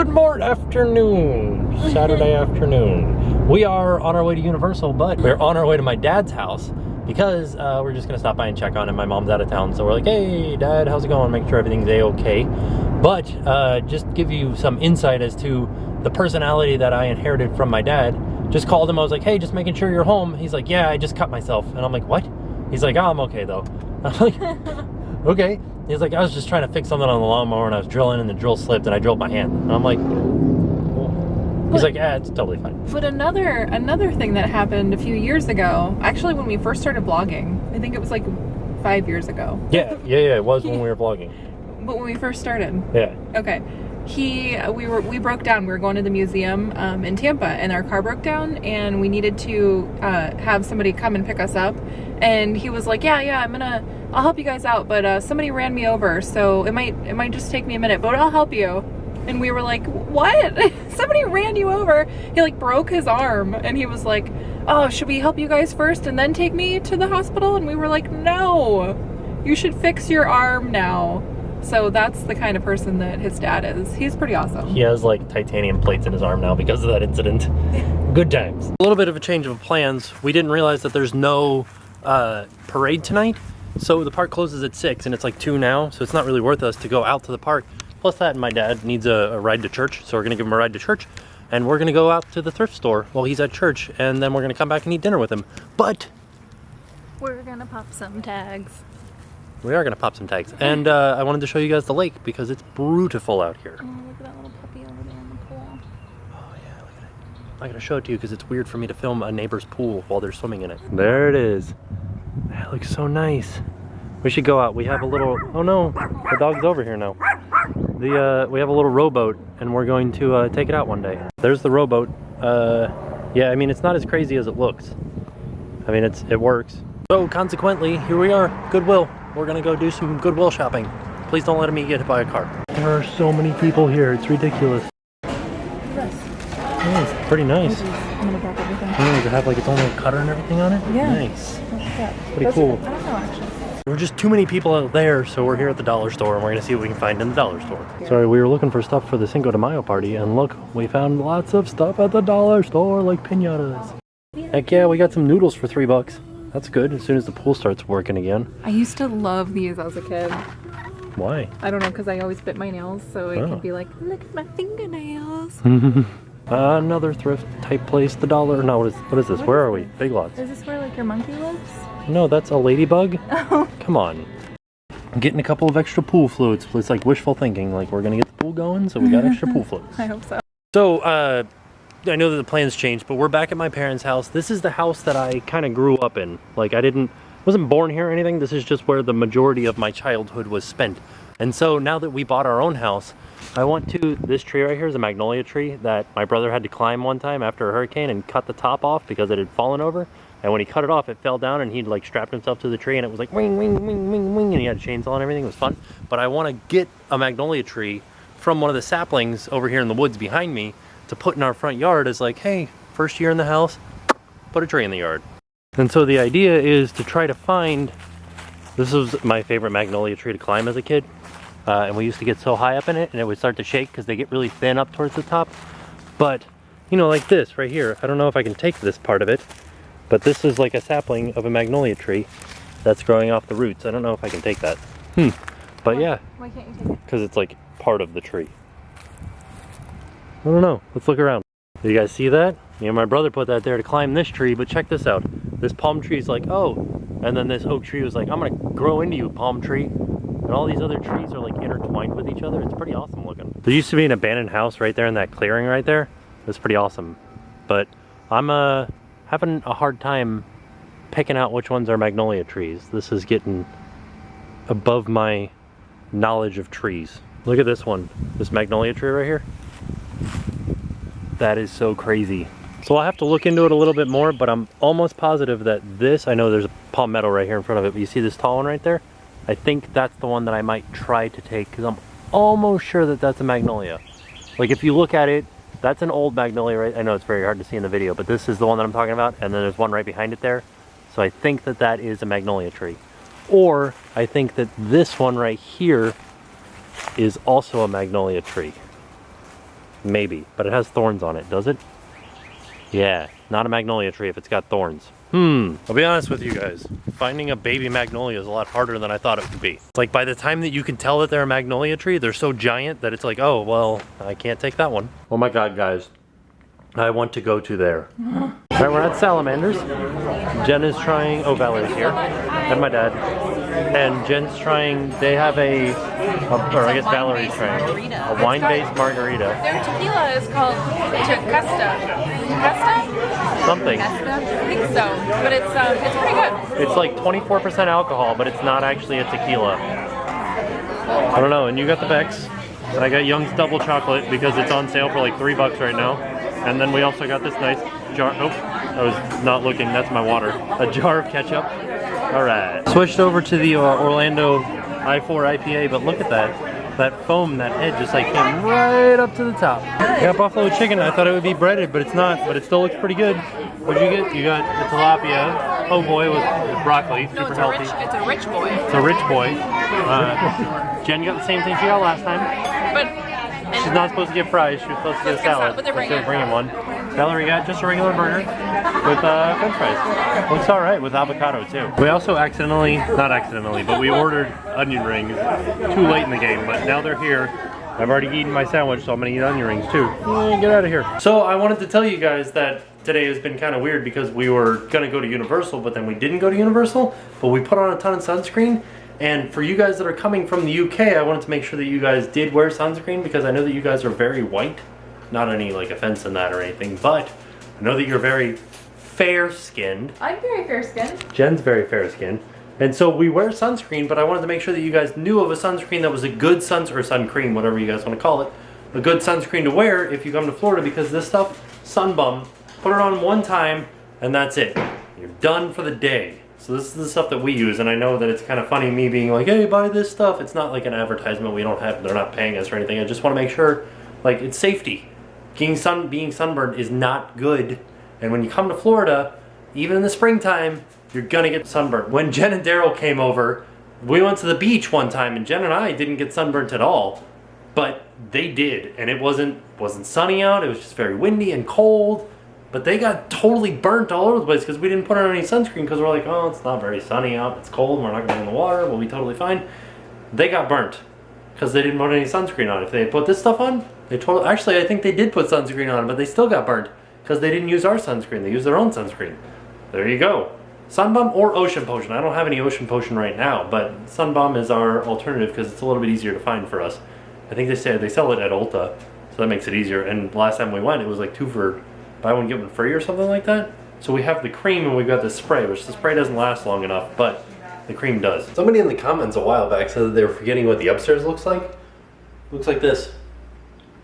Good morning, afternoon, Saturday afternoon. We are on our way to Universal, but we're on our way to my dad's house because we're just gonna stop by and check on him. My mom's out of town, so we're like, hey, Dad, how's it going? Make sure everything's a-okay. But just give you some insight as to the personality that I inherited from my dad. Just called him, I was like, hey, just making sure you're home. He's like, yeah, I just cut myself. And I'm like, what? He's like, oh, I'm okay though. I'm like, okay. He's like, I was just trying to fix something on the lawnmower and I was drilling and the drill slipped and I drilled my hand. And I'm like, oh. He's like, yeah, it's totally fine. But another thing that happened a few years ago, actually when we first started vlogging, I think it was like 5 years ago. Yeah, it was when we were vlogging. But when we first started. Yeah. Okay. We broke down. We were going to the museum in Tampa, and our car broke down, and we needed to have somebody come and pick us up. And he was like, "Yeah, I'll help you guys out, but somebody ran me over, so it might just take me a minute, but I'll help you." And we were like, "What? Somebody ran you over?" He like broke his arm, and he was like, "Oh, should we help you guys first and then take me to the hospital?" And we were like, "No, you should fix your arm now." So that's the kind of person that his dad is. He's pretty awesome. He has like titanium plates in his arm now because of that incident. Good times. A little bit of a change of plans. We didn't realize that there's no parade tonight. So the park closes at 6 and it's like 2 now. So it's not really worth us to go out to the park. Plus that, my dad needs a ride to church. So we're gonna give him a ride to church. And we're gonna go out to the thrift store while he's at church. And then we're gonna come back and eat dinner with him. But we're gonna pop some tags. We are gonna pop some tags. And I wanted to show you guys the lake because it's beautiful out here. Oh, look at that little puppy over there in the pool. Oh yeah, look at it. I'm not gonna show it to you because it's weird for me to film a neighbor's pool while they're swimming in it. There it is. That looks so nice. We should go out. We have a little, oh no, the dog's over here now. We have a little rowboat and we're going to take it out one day. There's the rowboat. Yeah, I mean, it's not as crazy as it looks. I mean, it works. So consequently, here we are, Goodwill. We're gonna go do some Goodwill shopping. Please don't let me get hit by a car. There are so many people here, it's ridiculous. Oh, it's pretty nice. I'm gonna drop everything. Oh, does it have like its own little cutter and everything on it? Yeah. Nice. Pretty That's cool. I don't know actually. There were just too many people out there, so we're here at the dollar store and we're gonna see what we can find in the dollar store. Sorry, we were looking for stuff for the Cinco de Mayo party and look, we found lots of stuff at the dollar store like piñatas. Heck yeah, we got some noodles for $3. That's good, as soon as the pool starts working again. I used to love these as a kid. Why? I don't know, because I always bit my nails, so it could be like, look at my fingernails. Another thrift type place, the dollar. No, what is this? Where are we? Big Lots. Is this where like your monkey lives? No, that's a ladybug. Oh. Come on. I'm getting a couple of extra pool floats. It's like wishful thinking, like we're gonna get the pool going, so we got extra pool floats. I hope so. So, I know that the plans changed, but we're back at my parents' house. This is the house that I kind of grew up in. Like wasn't born here or anything. This is just where the majority of my childhood was spent. And so now that we bought our own house, I went to this tree right here is a magnolia tree that my brother had to climb one time after a hurricane and cut the top off because it had fallen over. And when he cut it off, it fell down and he'd like strapped himself to the tree and it was like wing, wing, wing, wing, wing, and he had a chainsaw and everything. It was fun. But I want to get a magnolia tree from one of the saplings over here in the woods behind me to put in our front yard as like, hey, first year in the house, put a tree in the yard. And so the idea is to try to find, this was my favorite magnolia tree to climb as a kid. And we used to get so high up in it and it would start to shake because they get really thin up towards the top. But, you know, like this right here, I don't know if I can take this part of it, but this is like a sapling of a magnolia tree that's growing off the roots. I don't know if I can take that. But yeah. Why can't you take it? Because it's like part of the tree. I don't know. Let's look around. Did you guys see that? You know, my brother put that there to climb this tree, but check this out. This palm tree is like, oh, and then this oak tree was like, I'm gonna grow into you, palm tree. And all these other trees are like intertwined with each other. It's pretty awesome looking. There used to be an abandoned house right there in that clearing right there. It's pretty awesome. But I'm having a hard time picking out which ones are magnolia trees. This is getting above my knowledge of trees. Look at this one, this magnolia tree right here. That is so crazy. So I'll have to look into it a little bit more, but I'm almost positive that this, I know there's a palmetto right here in front of it, but you see this tall one right there? I think that's the one that I might try to take because I'm almost sure that that's a magnolia. Like if you look at it, that's an old magnolia, right? I know it's very hard to see in the video, but this is the one that I'm talking about, and then there's one right behind it there. So I think that that is a magnolia tree. Or I think that this one right here is also a magnolia tree. Maybe, but it has thorns on it, does it? Yeah, not a magnolia tree if it's got thorns. I'll be honest with you guys. Finding a baby magnolia is a lot harder than I thought it would be. It's like by the time that you can tell that they're a magnolia tree, they're so giant that it's like, oh, well, I can't take that one. Oh my God, guys. I want to go to there. All right, we're at Salamanders. Jen is trying, oh, Valerie's here, and my dad. And Jen's trying, they have or I guess Valerie's trying, a wine-based margarita. Their tequila is called Tequesta? Something. I think so, but it's pretty good. It's like 24% alcohol, but it's not actually a tequila. I don't know, and you got the Bex, and I got Young's Double Chocolate because it's on sale for like $3 right now. And then we also got this nice jar, oh, I was not looking, that's my water. A jar of ketchup. All right. Switched over to the Orlando I4 IPA, but look at that. That foam, that head just like came right up to the top. I got buffalo chicken. I thought it would be breaded, but it's not, but it still looks pretty good. What'd you get? You got the tilapia. Oh boy, with broccoli, super healthy. It's a rich boy. It's a rich boy. Jen got the same thing she got last time. But she's not supposed to get fries, she was supposed to get a salad. But they're bringing one. Valerie got just a regular burger with french fries. Looks alright with avocado too. We also not accidentally, but we ordered onion rings too late in the game, but now they're here. I've already eaten my sandwich, so I'm gonna eat onion rings too. Get out of here. So I wanted to tell you guys that today has been kind of weird because we were gonna go to Universal, but then we didn't go to Universal, but we put on a ton of sunscreen. And for you guys that are coming from the UK, I wanted to make sure that you guys did wear sunscreen because I know that you guys are very white. Not any like offense in that or anything, but I know that you're very fair-skinned. I'm very fair-skinned. Jen's very fair-skinned. And so we wear sunscreen, but I wanted to make sure that you guys knew of a sunscreen that was a good or sun cream, whatever you guys want to call it, a good sunscreen to wear if you come to Florida because this stuff, Sunbum, put it on one time and that's it. You're done for the day. So this is the stuff that we use, and I know that it's kind of funny me being like, hey, buy this stuff. It's not like an advertisement. They're not paying us or anything. I just want to make sure, like, it's safety. Being sunburned is not good. And when you come to Florida, even in the springtime, you're gonna get sunburned. When Jen and Daryl came over, we went to the beach one time, and Jen and I didn't get sunburnt at all, but they did. And it wasn't sunny out. It was just very windy and cold. But they got totally burnt all over the place because we didn't put on any sunscreen because we're like, oh, it's not very sunny out, it's cold, we're not going to be in the water, we'll be totally fine. They got burnt because they didn't put any sunscreen on. If they had put this stuff on, actually, I think they did put sunscreen on, but they still got burnt because they didn't use our sunscreen. They used their own sunscreen. There you go. Sunbum or Ocean Potion. I don't have any Ocean Potion right now, but Sunbum is our alternative because it's a little bit easier to find for us. I think they sell it at Ulta, so that makes it easier. And last time we went, it was like buy one get one free or something like that. So we have the cream and we've got the spray, which the spray doesn't last long enough, but the cream does. Somebody in the comments a while back said that they were forgetting what the upstairs looks like. Looks like this.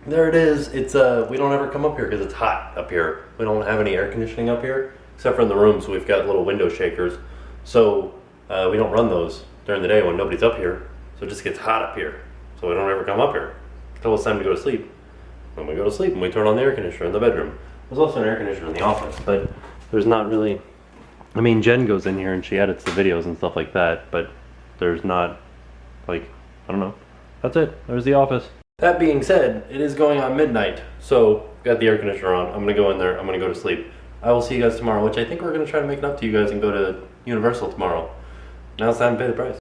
There it is. It's we don't ever come up here because it's hot up here. We don't have any air conditioning up here, except for in the rooms. We've got little window shakers, so we don't run those during the day when nobody's up here. So it just gets hot up here. So we don't ever come up here until it's time to go to sleep. When we go to sleep and we turn on the air conditioner in the bedroom. There's also an air conditioner in the office, but there's not really, I mean, Jen goes in here and she edits the videos and stuff like that, but there's not, like, I don't know. That's it. There's the office. That being said, it is going on midnight, so got the air conditioner on. I'm gonna go in there. I'm gonna go to sleep. I will see you guys tomorrow, which I think we're gonna try to make it up to you guys and go to Universal tomorrow. Now it's time to pay the price.